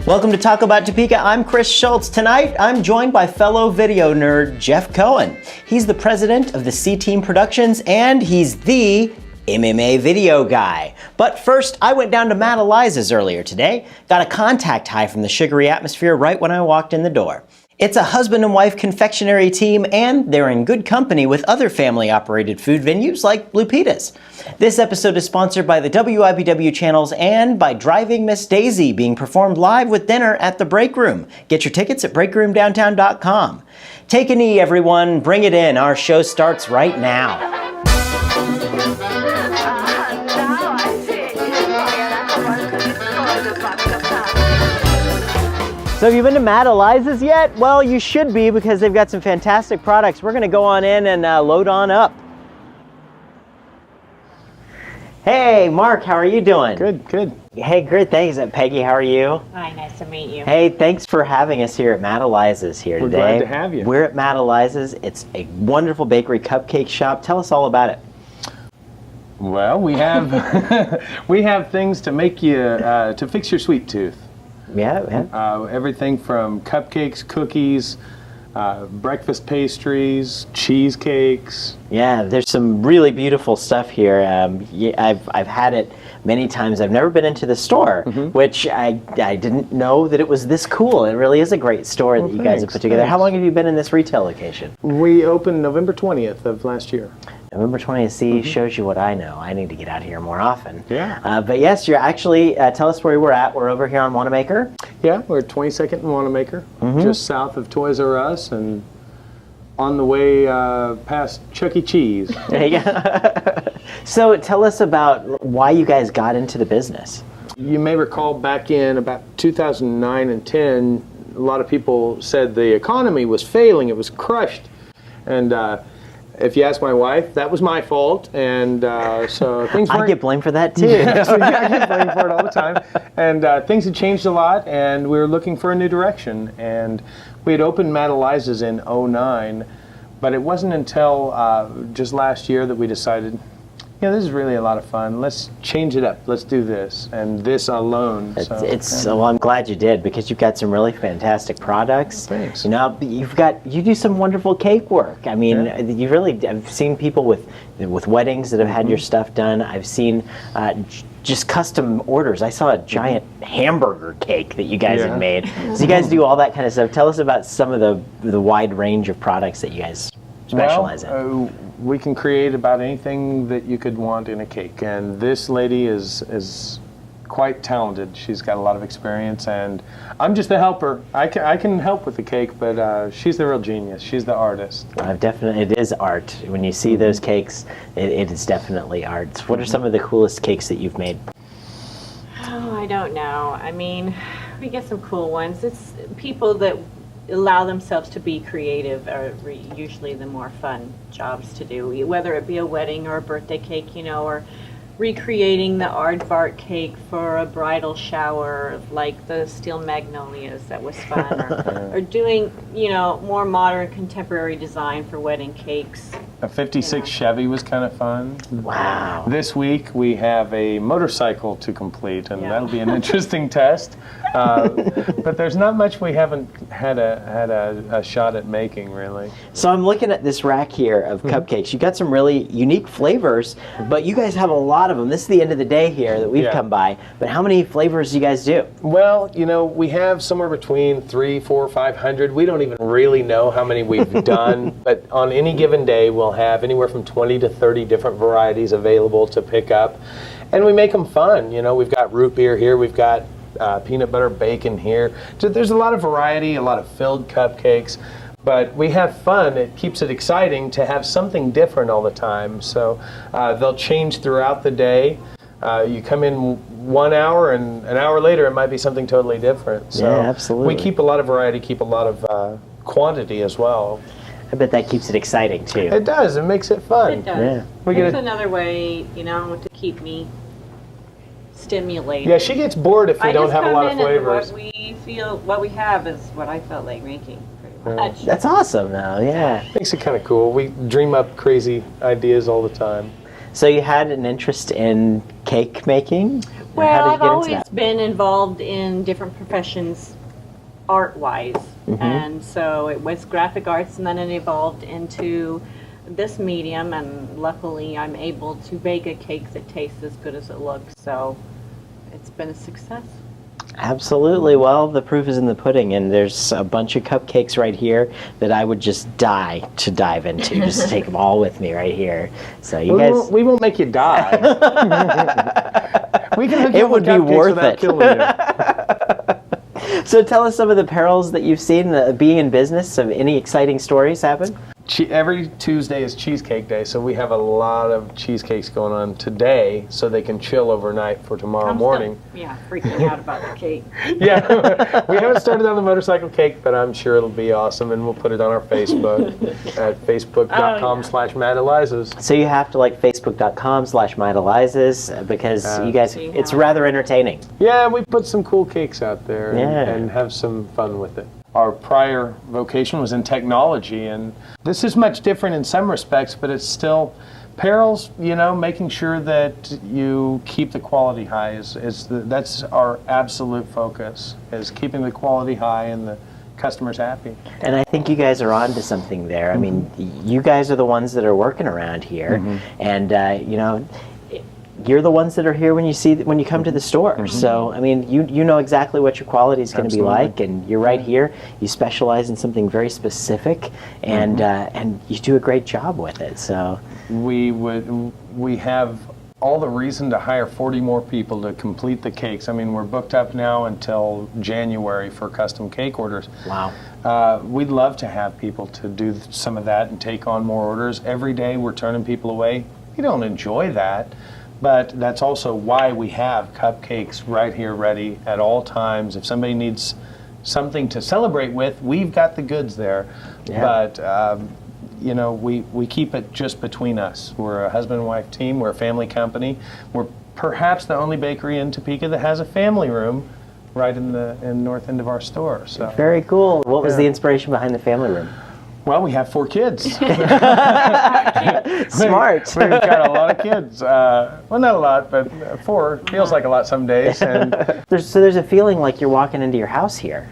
Welcome to Talk About Topeka. I'm Chris Schultz. Tonight, I'm joined by fellow video nerd Jeff Coen. He's the president of the C-Team Productions, and he's the MMA video guy. But first, I went down to Matt Eliza's earlier today. Got a contact high from the sugary atmosphere right when I walked in the door. It's a husband and wife confectionery team, and they're in good company with other family-operated food venues like Blue Pita's. This episode is sponsored by the WIBW channels and by Driving Miss Daisy, being performed live with dinner at the Break Room. Get your tickets at breakroomdowntown.com. Take a knee, everyone. Bring it in. Our show starts right now. So have you been to Matt Eliza's yet? Well, you should be, because they've got some fantastic products. We're going to go on in and load on up. Hey, Mark, how are you doing? Good, good. Hey, great, thanks. Peggy, how are you? Hi, nice to meet you. Hey, thanks for having us here at Matt Eliza's here We're today. glad to have you. We're at Matt Eliza's. It's a wonderful bakery cupcake shop. Tell us all about it. Well, we have we have things to make you to fix your sweet tooth. Yeah. Everything from cupcakes, cookies, breakfast pastries, cheesecakes. Yeah, there's some really beautiful stuff here. I've had it many times. I've never been into the store, which I didn't know that it was this cool. It really is a great store that you guys have put together. How long have you been in this retail location? We opened November 20th of last year. November 20th, see, shows you what I know. I need to get out here more often. Yeah. But yes, you're actually, tell us where we're at. We're over here on Wanamaker. Yeah, we're at 22nd and Wanamaker, just south of Toys R Us and on the way past Chuck E. Cheese. There you go. So tell us about why you guys got into the business. You may recall back in about 2009 and 10, a lot of people said the economy was failing, it was crushed. And if you ask my wife, that was my fault, and so things weren't... I get blamed for that too. Yes, I get blamed for it all the time. And things had changed a lot, and we were looking for a new direction. And we had opened Matt Eliza's in 2009, but it wasn't until just last year that we decided, this is really a lot of fun. Let's change it up. Let's do this, and this alone. Well, I'm glad you did, because you've got some really fantastic products. Thanks. You do some wonderful cake work. I mean, I've seen people with weddings that have had your stuff done. I've seen just custom orders. I saw a giant hamburger cake that you guys had made. So you guys do all that kind of stuff. Tell us about some of the wide range of products that you guys specialize in. We can create about anything that you could want in a cake, and this lady is quite talented. She's got a lot of experience, and I'm just the helper. I can help with the cake, but she's the real genius. She's the artist. It is art. When you see those cakes, it is definitely art. What are some of the coolest cakes that you've made? Oh, I don't know. I mean, we get some cool ones. It's people that allow themselves to be creative are usually the more fun jobs to do, whether it be a wedding or a birthday cake, or recreating the aardvark cake for a bridal shower, like the steel magnolias. That was fun. Or doing, more modern contemporary design for wedding cakes. A 56 Chevy was kind of fun. Wow. This week we have a motorcycle to complete, and that'll be an interesting test. But there's not much we haven't had a shot at making, really. So I'm looking at this rack here of cupcakes. You've got some really unique flavors, but you guys have a lot of them. This is the end of the day here that we've come by. But how many flavors do you guys do? Well, we have somewhere between 300, 400, 500. We don't even really know how many we've done, but on any given day we'll have anywhere from 20 to 30 different varieties available to pick up, and we make them fun. We've got root beer here, we've got peanut butter bacon here. So there's a lot of variety, a lot of filled cupcakes, but we have fun. It keeps it exciting to have something different all the time. So they'll change throughout the day. You come in 1 hour, and an hour later it might be something totally different. So yeah, absolutely. We keep a lot of variety, keep a lot of quantity as well. I bet that keeps it exciting too. It does. It makes it fun. It does. Yeah. It's another way, to keep me stimulated. Yeah, she gets bored if we don't have a lot of flavors. What we have is what I felt like making, pretty much. That's awesome, though. Yeah. Makes it kind of cool. We dream up crazy ideas all the time. So you had an interest in cake making? Or how Well, did you I've get into always that? been involved in different professions art-wise. And so it was graphic arts, and then it evolved into this medium, and luckily I'm able to bake a cake that tastes as good as it looks. So it's been a success. Absolutely. Well, the proof is in the pudding, and there's a bunch of cupcakes right here that I would just die to dive into. Just take them all with me right here. So you guys, We won't make you die. We can hook you It up would with be cupcakes worth without it. killing you. so tell us some of the perils that you've seen being in business. Have any exciting stories happen? Every Tuesday is Cheesecake Day, so we have a lot of cheesecakes going on today so they can chill overnight for tomorrow morning. Yeah, freaking out about the cake. Yeah, we haven't started on the motorcycle cake, but I'm sure it'll be awesome, and we'll put it on our Facebook at facebook.com/MattElizas. So you have to like facebook.com/MyElizas because you guys, it's rather entertaining. Yeah, we put some cool cakes out there and have some fun with it. Our prior vocation was in technology, and this is much different in some respects, but it's still perils, making sure that you keep the quality high that's our absolute focus, is keeping the quality high and the customers happy. And I think you guys are on to something there. I mean, you guys are the ones that are working around here, and you're the ones that are here when you come to the store. So I mean, you know exactly what your quality is going to be like, and you're right here. You specialize in something very specific, and you do a great job with it. So We have all the reason to hire 40 more people to complete the cakes. I mean, we're booked up now until January for custom cake orders. wow. We'd love to have people to do some of that and take on more orders. Every day we're turning people away. We don't enjoy that, but that's also why we have cupcakes right here ready at all times. If somebody needs something to celebrate with, we've got the goods there. Yeah. But we keep it just between us. We're a husband and wife team. We're a family company. We're perhaps the only bakery in Topeka that has a family room right in the north end of our store. So Very cool. What was the inspiration behind the family room? well, we have 4 kids. Smart. We've got a lot of kids. Well, not a lot, but 4 feels like a lot some days. And There's a feeling like you're walking into your house here.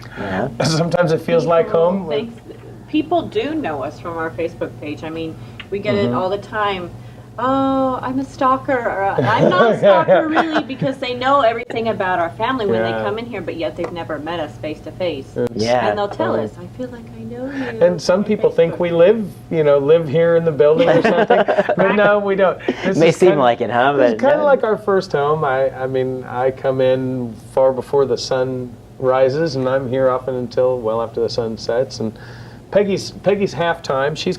sometimes it feels like home. People do know us from our Facebook page. I mean, we get it all the time. Oh, I'm a stalker. Or, I'm not a stalker, really, because they know everything about our family when they come in here, but yet they've never met us face to face. Yeah. And they'll tell us, I feel like I know you. And some from people think Facebook." we live here in the building or something. But no, we don't. This May is seem kinda- like it, huh? It's But kind of like our first home. I mean, I come in far before the sun rises, and I'm here often until well after the sun sets. And Peggy's half-time. She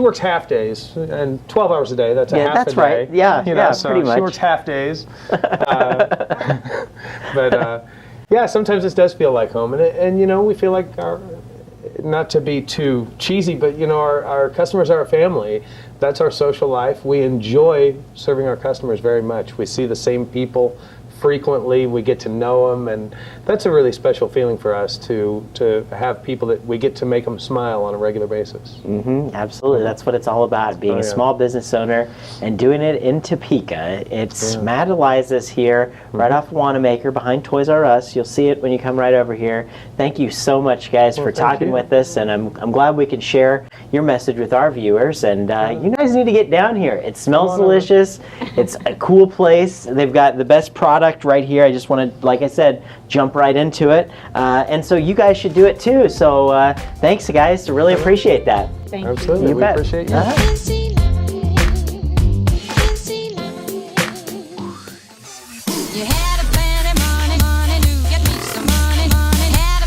works half days and 12 hours a day. That's a half that's a day. right. Yeah, So pretty much. She works half days. But sometimes this does feel like home, and we feel like not to be too cheesy, but our customers are our family. That's our social life. We enjoy serving our customers very much. We see the same people frequently. We get to know them, and that's a really special feeling for us to have people that we get to make them smile on a regular basis. Absolutely, that's what it's all about, being a small business owner and doing it in Topeka. It's Matt Eliza's here, right off Wanamaker, behind Toys R Us. You'll see it when you come right over here. Thank you so much, guys, for talking with us, and I'm glad we can share your message with our viewers. And you guys need to get down here. It smells delicious. It's a cool place. They've got the best product right here. I just want to, like I said, jump right into it. And so you guys should do it too. So thanks, guys. I really appreciate that. Thank Absolutely. You We bet. appreciate you. You had a plenty money to get me some money. Had a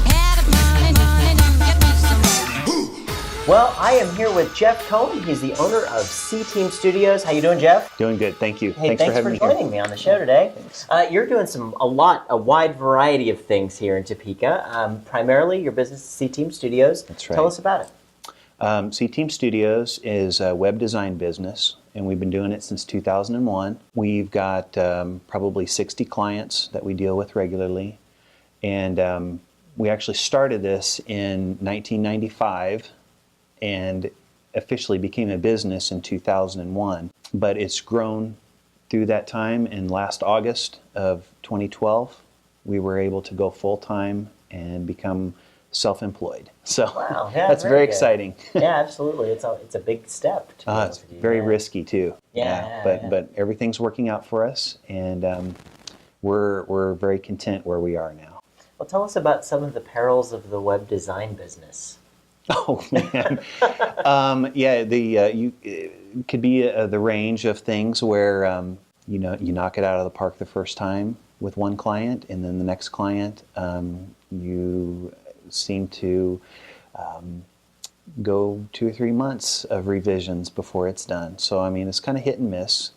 money to get me some money. Well, I am here with Jeff Coen. He's the owner of C-Team Studios. How you doing, Jeff? Doing good, thank you. Hey, thanks for having me here. joining me on the show today. You're doing a wide variety of things here in Topeka. Primarily, your business is C-Team Studios. That's right. Tell us about it. C-Team Studios is a web design business, and we've been doing it since 2001. We've got probably 60 clients that we deal with regularly, and we actually started this in 1995, and officially became a business in 2001, but it's grown through that time. And last August of 2012, we were able to go full-time and become self-employed. So Wow, yeah, that's very good. exciting. Yeah, absolutely. It's a big step. To be able It's to do very that. risky too. Yeah, But everything's working out for us, and we're very content where we are now. Well, tell us about some of the perils of the web design business. Oh man, it could be the range of things where you knock it out of the park the first time with one client, and then the next client you seem to go 2 or 3 months of revisions before it's done. So I mean, it's kind of hit and miss.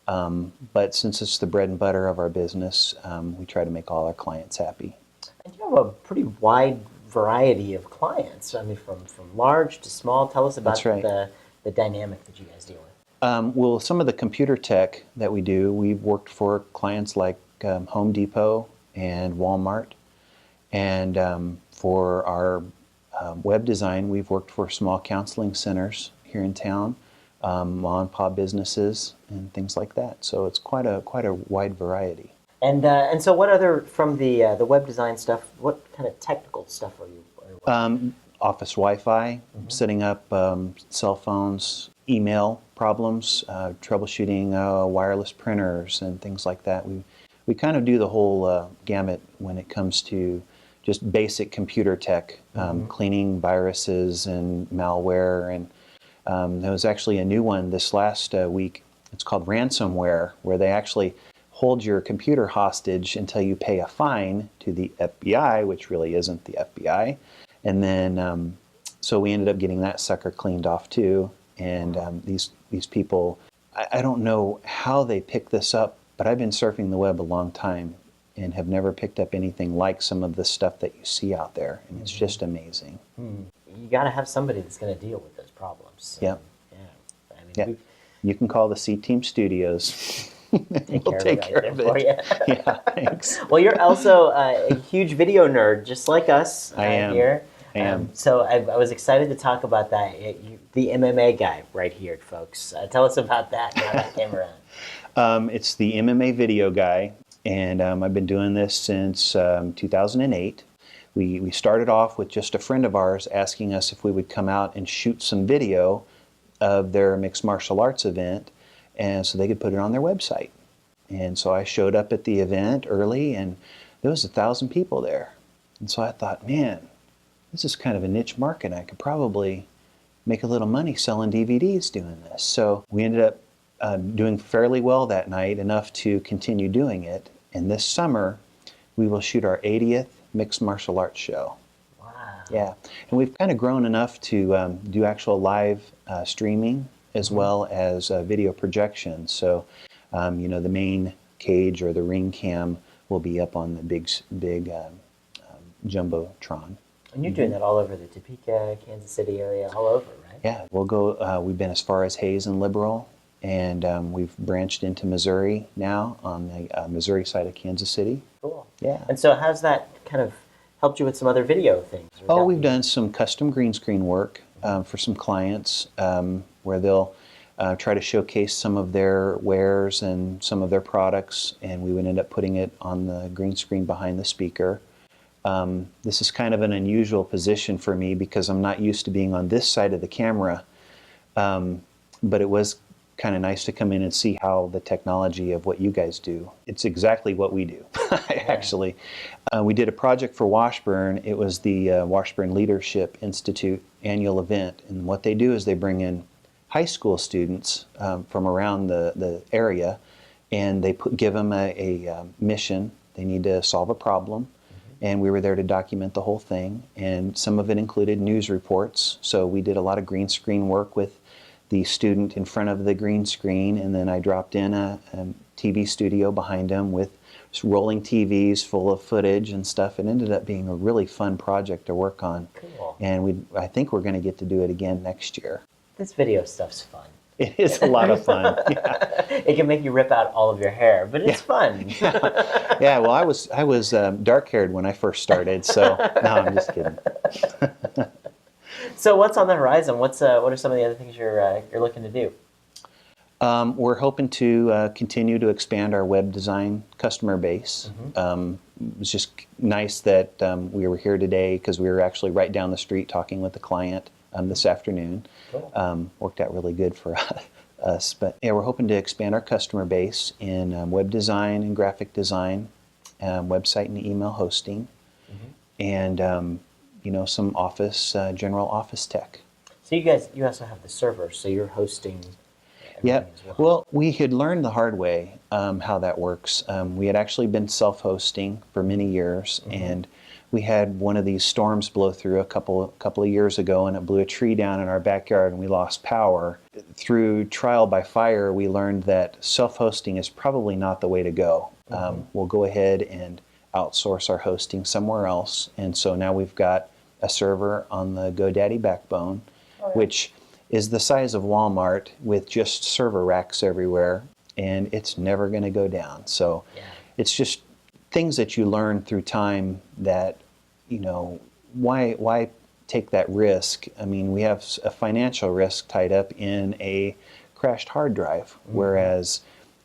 But since it's the bread and butter of our business, we try to make all our clients happy. And you have a pretty wide variety of clients. I mean, from large to small. Tell us about That's right. the dynamic that you guys deal with. Well, some of the computer tech that we do, we've worked for clients like Home Depot and Walmart. And for our web design, we've worked for small counseling centers here in town, mom and pop businesses, and things like that. So it's quite a wide variety. And so, what other from the web design stuff? What kind of technical stuff are you? Office Wi-Fi, setting up cell phones, email problems, troubleshooting wireless printers and things like that. We kind of do the whole gamut when it comes to just basic computer tech, cleaning viruses and malware. And there was actually a new one this last week. It's called ransomware, where they actually hold your computer hostage until you pay a fine to the FBI, which really isn't the FBI. And then, so we ended up getting that sucker cleaned off too. And these people, I don't know how they picked this up, but I've been surfing the web a long time and have never picked up anything like some of the stuff that you see out there. And it's just amazing. You got to have somebody that's going to deal with those problems. Yeah. Yeah. I mean, Yeah. You can call the C-Team Studios. We'll take care of for it. you. Yeah, thanks. Well, you're also a huge video nerd, just like us I am. here. I am. So I was excited to talk about that. The MMA guy right here, folks. Tell us about that now that came around. It's the MMA video guy, and I've been doing this since 2008. We started off with just a friend of ours asking us if we would come out and shoot some video of their mixed martial arts event, and so they could put it on their website. And so I showed up at the event early, and there was 1,000 people there. And so I thought, man, this is kind of a niche market. I could probably make a little money selling DVDs doing this. So we ended up doing fairly well that night, enough to continue doing it. And this summer, we will shoot our 80th mixed martial arts show. Wow. Yeah, and we've kind of grown enough to do actual live streaming as well as video projection. So, the main cage or the ring cam will be up on the big jumbotron. And you're doing that all over the Topeka, Kansas City area, all over, right? Yeah, we'll go. We've been as far as Hayes and Liberal, and we've branched into Missouri now on the Missouri side of Kansas City. Cool. Yeah. And so how's that kind of helped you with some other video things? Oh, we've done some custom green screen work for some clients where they'll try to showcase some of their wares and some of their products, and we would end up putting it on the green screen behind the speaker. This is kind of an unusual position for me because I'm not used to being on this side of the camera, but it was kind of nice to come in and see how the technology of what you guys do. It's exactly what we do, actually. We did a project for Washburn. It was the Washburn Leadership Institute annual event, and what they do is they bring in high school students from around the area, and they give them a mission. They need to solve a problem. And we were there to document the whole thing, and some of it included news reports. So we did a lot of green screen work with the student in front of the green screen, and then I dropped in a TV studio behind them with rolling TVs full of footage and stuff. It ended up being a really fun project to work on. Cool. And I think we're going to get to do it again next year. This video stuff's fun. It is a lot of fun. Yeah. It can make you rip out all of your hair, but it's fun. Yeah, well, I was dark-haired when I first started, so no, I'm just kidding. So what's on the horizon? What are some of the other things you're looking to do? We're hoping to continue to expand our web design customer base. It was just nice that we were here today because we were actually right down the street talking with the client this afternoon. Cool. Worked out really good for us. But yeah, we're hoping to expand our customer base in web design and graphic design, website and email hosting, and some general office tech. So you also have the server, so you're hosting. Yeah. As Well, we had learned the hard way how that works. We had actually been self-hosting for many years, and we had one of these storms blow through a couple of years ago, and it blew a tree down in our backyard, and we lost power. Through trial by fire, we learned that self-hosting is probably not the way to go. We'll go ahead and outsource our hosting somewhere else, and so now we've got a server on the GoDaddy backbone, which is the size of Walmart with just server racks everywhere, and it's never going to go down. So it's just things that you learn through time that, why take that risk? I mean, we have a financial risk tied up in a crashed hard drive, whereas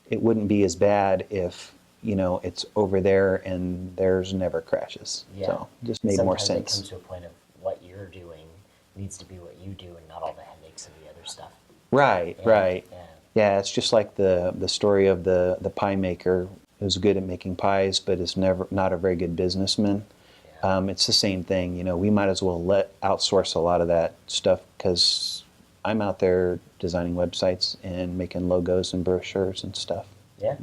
it wouldn't be as bad if, it's over there and theirs never crashes. Yeah. So it just made more sense. Sometimes it comes to a point of what you're doing needs to be what you do and not all the headaches of the other stuff. Right, right. Yeah. Yeah, it's just like the story of the pie maker who's good at making pies, but is not a very good businessman. Yeah. It's the same thing. We might as well outsource a lot of that stuff because I'm out there designing websites and making logos and brochures and stuff. Yeah,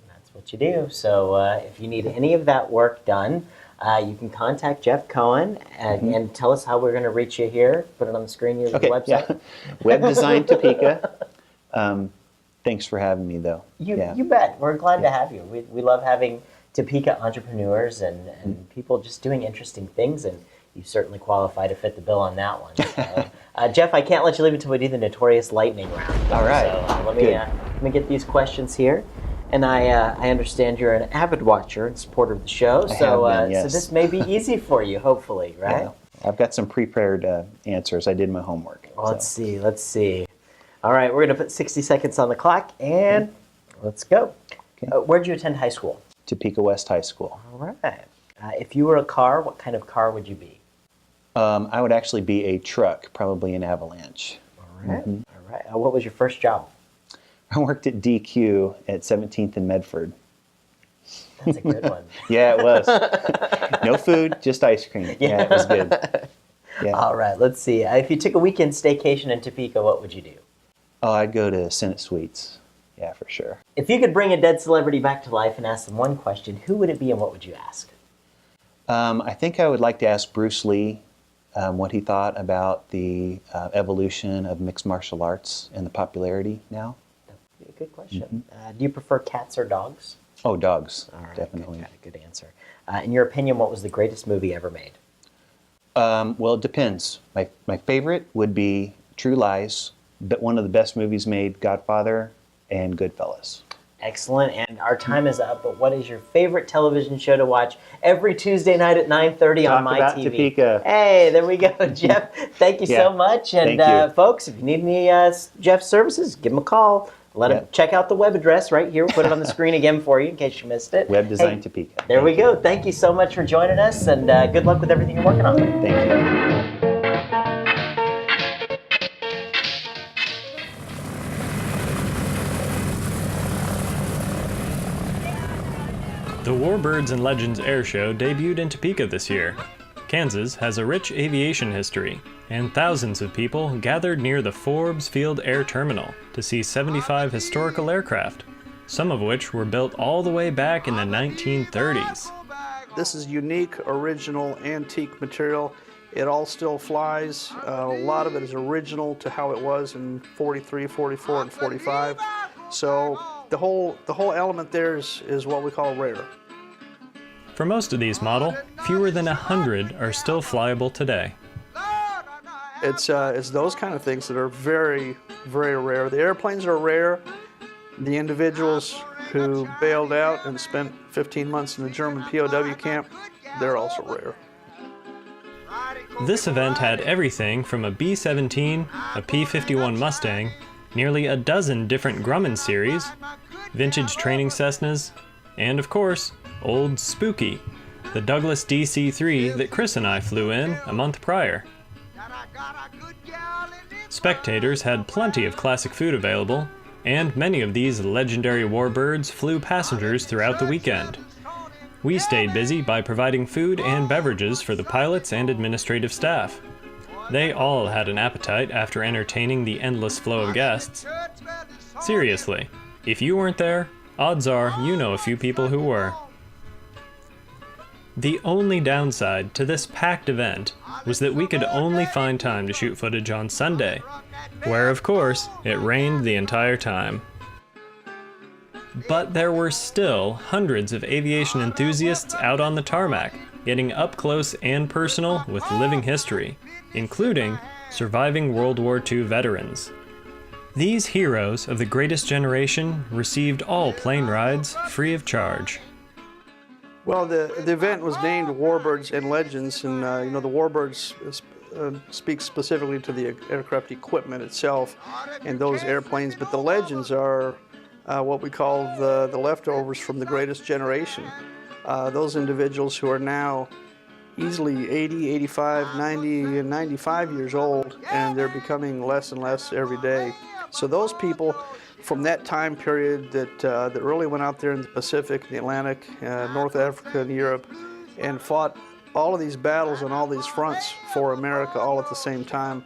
that's what you do. So if you need any of that work done, you can contact Jeff Coen and tell us how we're going to reach you here. Put it on the screen here, the website. Yeah. Web Design Topeka. Thanks for having me, though. You bet. We're glad to have you. We love having Topeka entrepreneurs and people just doing interesting things, and you certainly qualify to fit the bill on that one. So, Jeff, I can't let you leave until we do the notorious lightning round. All right. So let me get these questions here. And I understand you're an avid watcher and supporter of the show, so this may be easy for you, hopefully, right? Yeah. I've got some prepared answers. I did my homework. Well, let's see. All right, we're going to put 60 seconds on the clock, and let's go. Okay. Where did you attend high school? Topeka West High School. All right. If you were a car, what kind of car would you be? I would actually be a truck, probably an Avalanche. All right. All right. What was your first job? I worked at DQ at 17th and Medford. That's a good one. Yeah, it was. No food, just ice cream. Yeah, it was good. Yeah. All right, let's see. If you took a weekend staycation in Topeka, what would you do? Oh, I'd go to Senate Suites. Yeah, for sure. If you could bring a dead celebrity back to life and ask them one question, who would it be and what would you ask? I think I would like to ask Bruce Lee what he thought about the evolution of mixed martial arts and the popularity now. That'd be a good question. Do you prefer cats or dogs? Oh, dogs, All right, definitely. Good answer. In your opinion, what was the greatest movie ever made? Well, it depends. My favorite would be True Lies, but one of the best movies made, Godfather and Goodfellas. Excellent, and our time is up, but what is your favorite television show to watch every Tuesday night at 9:30 on Talk about MyTV? Topeka. Hey, there we go, Jeff. Thank you so much, and Thank you. folks, if you need any Jeff services, give him a call. Let him check out the web address right here. We'll put it on the screen again for you in case you missed it. Web Design Topeka. There we go. Thank you so much for joining us, and good luck with everything you're working on. Thank you. The Warbirds and Legends Air Show debuted in Topeka this year. Kansas has a rich aviation history, and thousands of people gathered near the Forbes Field Air Terminal to see 75 historical aircraft, some of which were built all the way back in the 1930s. This is unique, original, antique material. It all still flies. A lot of it is original to how it was in 43, 44, and 45. So the whole element there is what we call rare. For most of these model, fewer than 100 are still flyable today. It's those kind of things that are very, very rare. The airplanes are rare. The individuals who bailed out and spent 15 months in the German POW camp, they're also rare. This event had everything from a B-17, a P-51 Mustang, nearly a dozen different Grumman series, vintage training Cessnas, and of course, Old Spooky, the Douglas DC-3 that Chris and I flew in a month prior. Spectators had plenty of classic food available, and many of these legendary Warbirds flew passengers throughout the weekend. We stayed busy by providing food and beverages for the pilots and administrative staff. They all had an appetite after entertaining the endless flow of guests. Seriously, if you weren't there, odds are you know a few people who were. The only downside to this packed event was that we could only find time to shoot footage on Sunday, where of course it rained the entire time. But there were still hundreds of aviation enthusiasts out on the tarmac, getting up close and personal with living history, including surviving World War II veterans. These heroes of the greatest generation received all plane rides free of charge. Well, the event was named Warbirds and Legends, and the Warbirds speaks specifically to the aircraft equipment itself and those airplanes, but the Legends are what we call the leftovers from the greatest generation. Those individuals who are now easily 80, 85, 90, and 95 years old, and they're becoming less and less every day. So those people from that time period that really went out there in the Pacific, the Atlantic, North Africa, and Europe, and fought all of these battles on all these fronts for America all at the same time.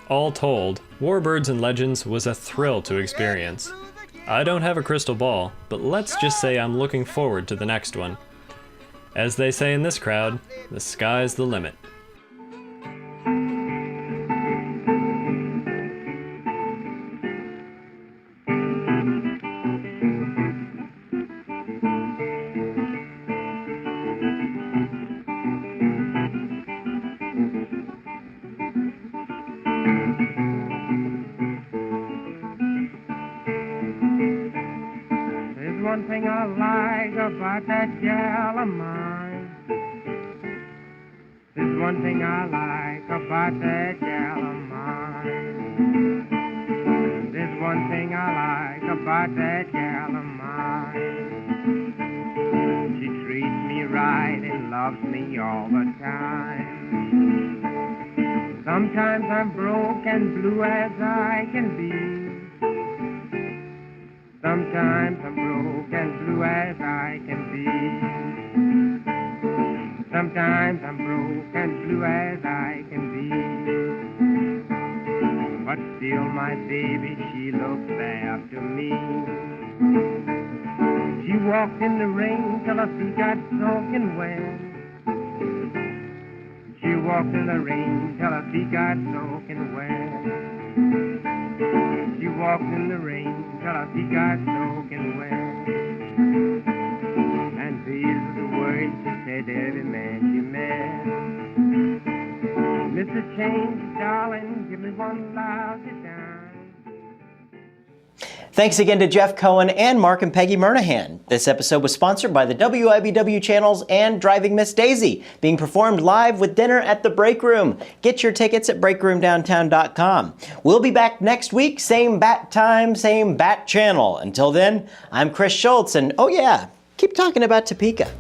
All told, Warbirds and Legends was a thrill to experience. I don't have a crystal ball, but let's just say I'm looking forward to the next one. As they say in this crowd, the sky's the limit. One thing I like about that gal of mine. There's one thing I like about that gal of mine. There's one thing I like about that gal of mine. She treats me right and loves me all the time. Sometimes I'm broke and blue as I can be. Sometimes I'm broke and blue as I can be. Sometimes I'm broke and blue as I can be. But still my baby, she looks after me. She walked in the rain till her feet got soaking wet. She walked in the rain till her feet got soaking wet. She walked in the rain till her feet got soaking wet. And these are the words she said to every man she met. Mr. Change, darling, give me one lousy dime. Thanks again to Jeff Coen and Mark and Peggy Murnahan. This episode was sponsored by the WIBW channels and Driving Miss Daisy, being performed live with dinner at the Break Room. Get your tickets at breakroomdowntown.com. We'll be back next week, same bat time, same bat channel. Until then, I'm Chris Schultz, and oh yeah, keep talking about Topeka.